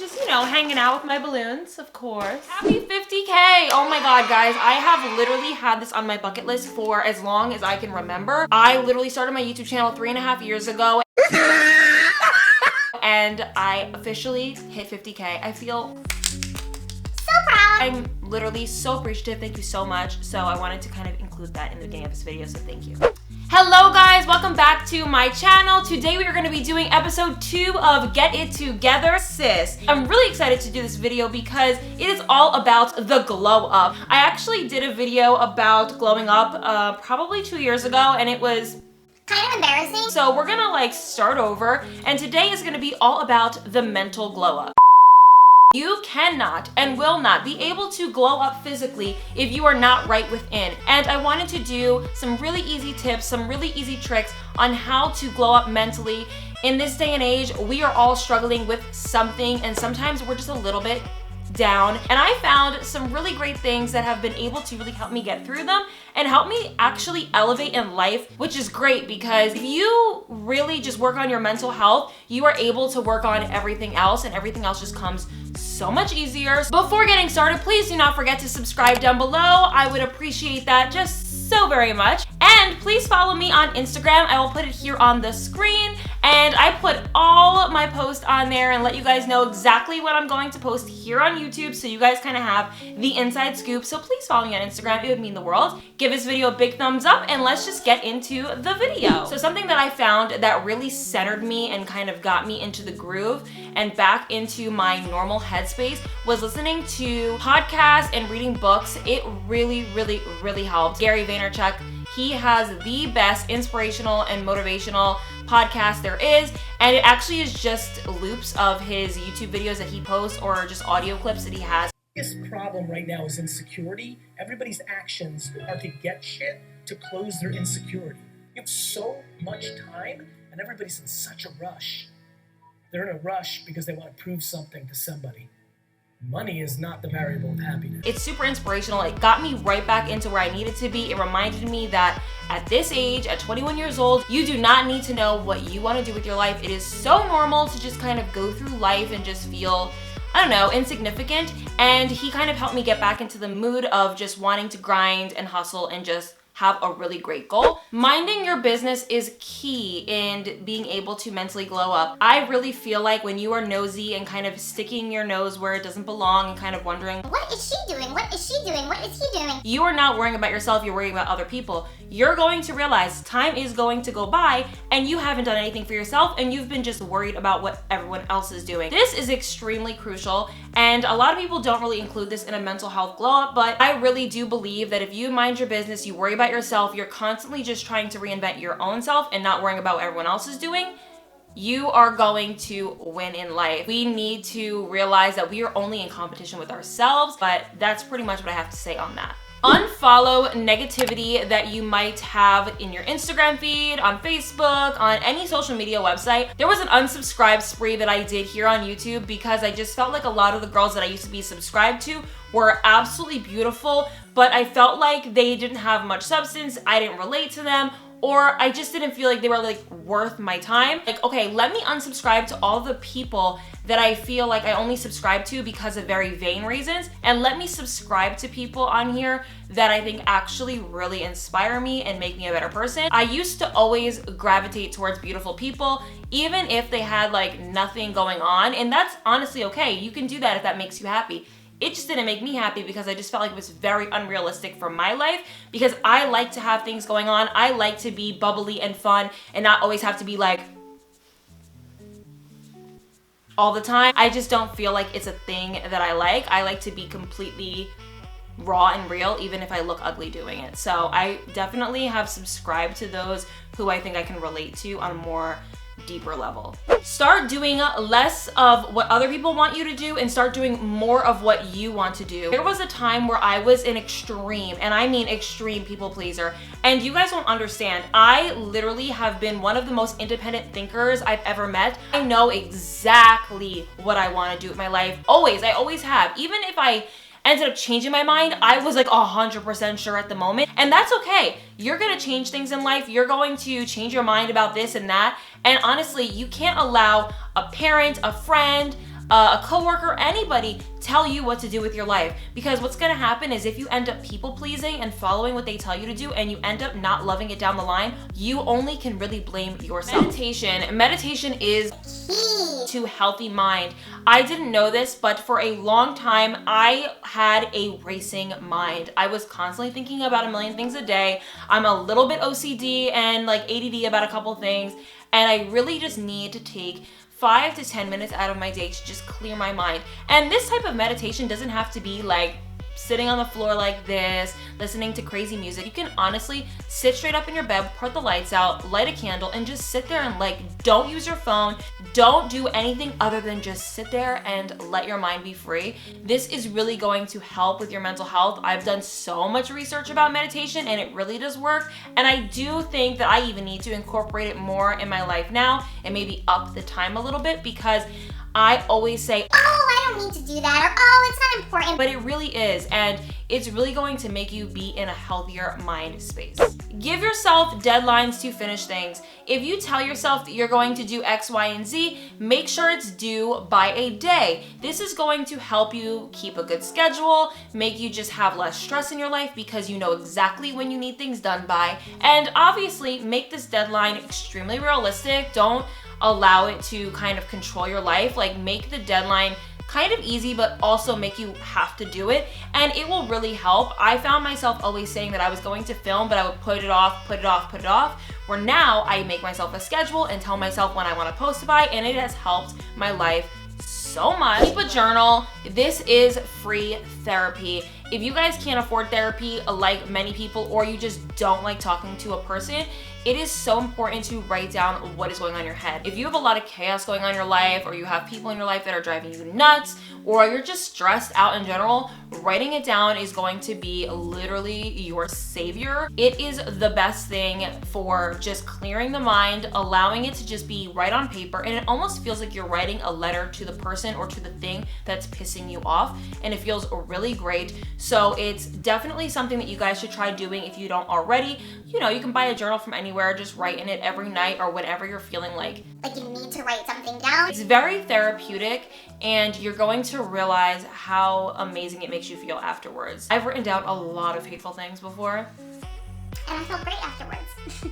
just, you know, hanging out with my balloons, of course. Happy 50K. Oh my God, guys. I have literally had this on my bucket list for as long as I can remember. I literally started my YouTube channel 3.5 years ago. And I officially hit 50K. I feel so proud. I'm literally so appreciative. Thank you so much. So I wanted to kind of include that in the beginning of this video, so thank you. Hello guys, welcome back to my channel. Today we are going to be doing episode 2 of Get It Together, Sis. I'm really excited to do this video because it is all about the glow up. I actually did a video about glowing up probably 2 years ago, and it was kind of embarrassing. So we're gonna like start over, and today is gonna be all about the mental glow up. You cannot and will not be able to glow up physically if you are not right within. And I wanted to do some really easy tips, some really easy tricks on how to glow up mentally. In this day and age, we are all struggling with something, and sometimes we're just a little bit down. And I found some really great things that have been able to really help me get through them and help me actually elevate in life, which is great because if you really just work on your mental health, you are able to work on everything else, and everything else just comes so much easier. Before getting started, please do not forget to subscribe down below. I would appreciate that just so very much. And please follow me on Instagram. I will put it here on the screen. And I put all my posts on there and let you guys know exactly what I'm going to post here on YouTube, so you guys kind of have the inside scoop. So please follow me on Instagram. It would mean the world. Give this video a big thumbs up, and let's just get into the video. So something that I found that really centered me and kind of got me into the groove and back into my normal headspace was listening to podcasts and reading books. It really, really, really helped. Gary Vaynerchuk, he has the best inspirational and motivational podcast there is, and it actually is just loops of his YouTube videos that he posts or just audio clips that he has. The biggest problem right now is insecurity. Everybody's actions are to get shit to close their insecurity. You have so much time, and everybody's in such a rush. They're in a rush because they want to prove something to somebody. Money is not the variable of happiness. It's super inspirational. It got me right back into where I needed to be. It reminded me that at this age, at 21 years old, you do not need to know what you want to do with your life. It is so normal to just kind of go through life and just feel, I don't know, insignificant. And he kind of helped me get back into the mood of just wanting to grind and hustle and just have a really great goal. Minding your business is key in being able to mentally glow up. I really feel like when you are nosy and kind of sticking your nose where it doesn't belong and kind of wondering, what is she doing? What is she doing? What is he doing? You are not worrying about yourself, you're worrying about other people. You're going to realize time is going to go by and you haven't done anything for yourself, and you've been just worried about what everyone else is doing. This is extremely crucial, and a lot of people don't really include this in a mental health glow up, but I really do believe that if you mind your business, you worry about yourself, you're constantly just trying to reinvent your own self and not worrying about what everyone else is doing, you are going to win in life. We need to realize that we are only in competition with ourselves, but that's pretty much what I have to say on that. Unfollow negativity that you might have in your Instagram feed, on Facebook, on any social media website. There was an unsubscribe spree that I did here on YouTube because I just felt like a lot of the girls that I used to be subscribed to were absolutely beautiful, but I felt like they didn't have much substance, I didn't relate to them, or I just didn't feel like they were like worth my time. Like, okay, let me unsubscribe to all the people that I feel like I only subscribe to because of very vain reasons, and let me subscribe to people on here that I think actually really inspire me and make me a better person. I used to always gravitate towards beautiful people, even if they had like nothing going on, and that's honestly okay. You can do that if that makes you happy. It just didn't make me happy because I just felt like it was very unrealistic for my life, because I like to have things going on. I like to be bubbly and fun and not always have to be like all the time. I just don't feel like it's a thing that I like. I like to be completely raw and real, even if I look ugly doing it. So I definitely have subscribed to those who I think I can relate to on a more deeper level. Start doing less of what other people want you to do and start doing more of what you want to do. There was a time where I was an extreme, and I mean extreme, people pleaser, and you guys don't understand. I literally have been one of the most independent thinkers I've ever met. I know exactly what I want to do with my life. I always have. Even if I ended up changing my mind, I was like 100% sure at the moment. And that's okay. You're gonna change things in life. You're going to change your mind about this and that. And honestly, you can't allow a parent, a friend, a coworker, anybody tell you what to do with your life. Because what's gonna happen is if you end up people pleasing and following what they tell you to do and you end up not loving it down the line, you only can really blame yourself. Meditation is key to healthy mind. I didn't know this, but for a long time, I had a racing mind. I was constantly thinking about a million things a day. I'm a little bit OCD and like ADD about a couple things, and I really just need to take 5 to 10 minutes out of my day to just clear my mind. And this type of meditation doesn't have to be like sitting on the floor like this, listening to crazy music. You can honestly sit straight up in your bed, put the lights out, light a candle, and just sit there and like, don't use your phone, don't do anything other than just sit there and let your mind be free. This is really going to help with your mental health. I've done so much research about meditation and it really does work. And I do think that I even need to incorporate it more in my life now and maybe up the time a little bit, because I always say, I don't need to do that, or oh, it's not important. But it really is, and it's really going to make you be in a healthier mind space. Give yourself deadlines to finish things. If you tell yourself that you're going to do X, Y, and Z, make sure it's due by a day. This is going to help you keep a good schedule, make you just have less stress in your life because you know exactly when you need things done by, and obviously make this deadline extremely realistic. Don't allow it to kind of control your life. Like, make the deadline kind of easy, but also make you have to do it, and it will really help. I found myself always saying that I was going to film, but I would put it off, where now I make myself a schedule and tell myself when I want to post it by, and it has helped my life so much. Keep a journal. This is free therapy. If you guys can't afford therapy like many people, or you just don't like talking to a person, it is so important to write down what is going on in your head. If you have a lot of chaos going on in your life, or you have people in your life that are driving you nuts, or you're just stressed out in general, writing it down is going to be literally your savior. It is the best thing for just clearing the mind, allowing it to just be right on paper, and it almost feels like you're writing a letter to the person or to the thing that's pissing you off, and it feels really great. So it's definitely something that you guys should try doing if you don't already. You know, you can buy a journal from anywhere, just write in it every night or whenever you're feeling like you need to write something down. It's very therapeutic, and you're going to realize how amazing it makes you feel afterwards. I've written down a lot of hateful things before, and I felt great afterwards.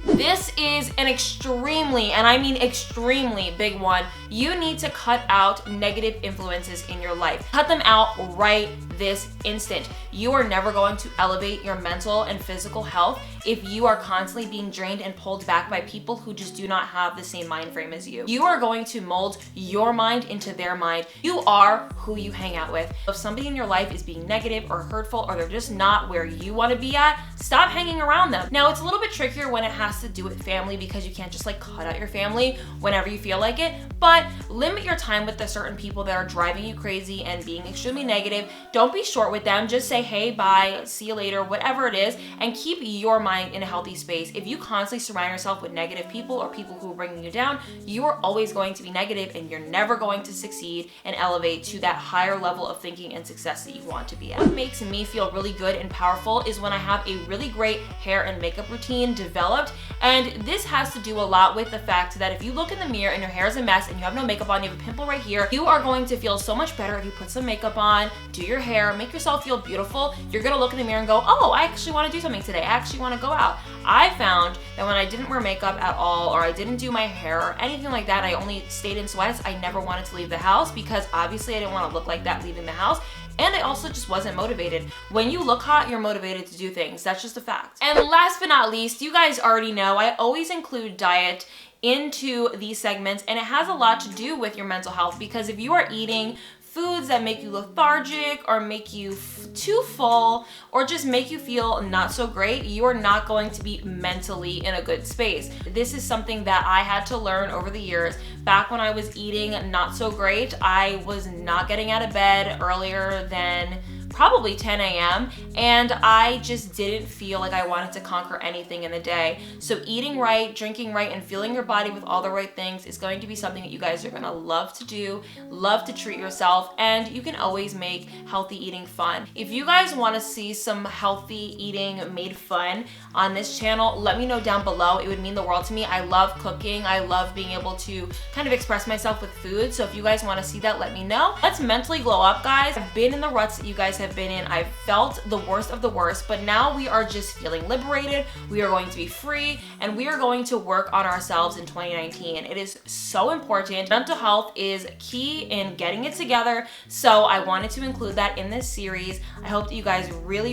This is an extremely, and I mean extremely big one. You need to cut out negative influences in your life. Cut them out right this instant. You are never going to elevate your mental and physical health if you are constantly being drained and pulled back by people who just do not have the same mind frame as you. You are going to mold your mind into their mind. You are who you hang out with. If somebody in your life is being negative or hurtful, or they're just not where you want to be at, stop hanging around them. Now, it's a little bit trickier when it has to do with family, because you can't just like cut out your family whenever you feel like it, but limit your time with the certain people that are driving you crazy and being extremely negative. Don't be short with them. Just say, hey, bye, see you later, whatever it is, and keep your mind in a healthy space. If you constantly surround yourself with negative people or people who are bringing you down, you are always going to be negative, and you're never going to succeed and elevate to that higher level of thinking and success that you want to be at. What makes me feel really good and powerful is when I have a really great hair and makeup routine developed, and this has to do a lot with the fact that if you look in the mirror and your hair is a mess and you have no makeup on, you have a pimple right here, you are going to feel so much better if you put some makeup on, do your hair, make yourself feel beautiful. You're gonna look in the mirror and go, oh, I actually want to do something today. I actually want to go out. I found that when I didn't wear makeup at all, or I didn't do my hair or anything like that, I only stayed in sweats, I never wanted to leave the house, because obviously I didn't want to look like that leaving the house. And I also just wasn't motivated. When you look hot, you're motivated to do things. That's just a fact. And last but not least, you guys already know, I always include diet into these segments, and it has a lot to do with your mental health, because if you are eating foods that make you lethargic or make you too full or just make you feel not so great, you are not going to be mentally in a good space. This is something that I had to learn over the years. Back when I was eating not so great, I was not getting out of bed earlier than probably 10 a.m. and I just didn't feel like I wanted to conquer anything in the day. So eating right, drinking right, and filling your body with all the right things is going to be something that you guys are gonna love to do, love to treat yourself, and you can always make healthy eating fun. If you guys wanna see some healthy eating made fun on this channel, let me know down below. It would mean the world to me. I love cooking. I love being able to kind of express myself with food. So if you guys wanna see that, let me know. Let's mentally glow up, guys. I've been in the ruts that you guys have been in. I've felt the worst of the worst, but now we are just feeling liberated. We are going to be free, and we are going to work on ourselves in 2019. It is so important. Mental health is key in getting it together, so I wanted to include that in this series. I hope that you guys really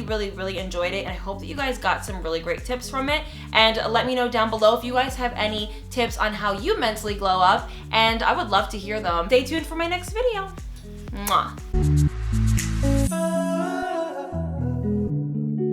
enjoyed it, and I hope that you guys got some really great tips from it. And let me know down below if you guys have any tips on how you mentally glow up, and I would love to hear them. Stay tuned for my next video. Mwah.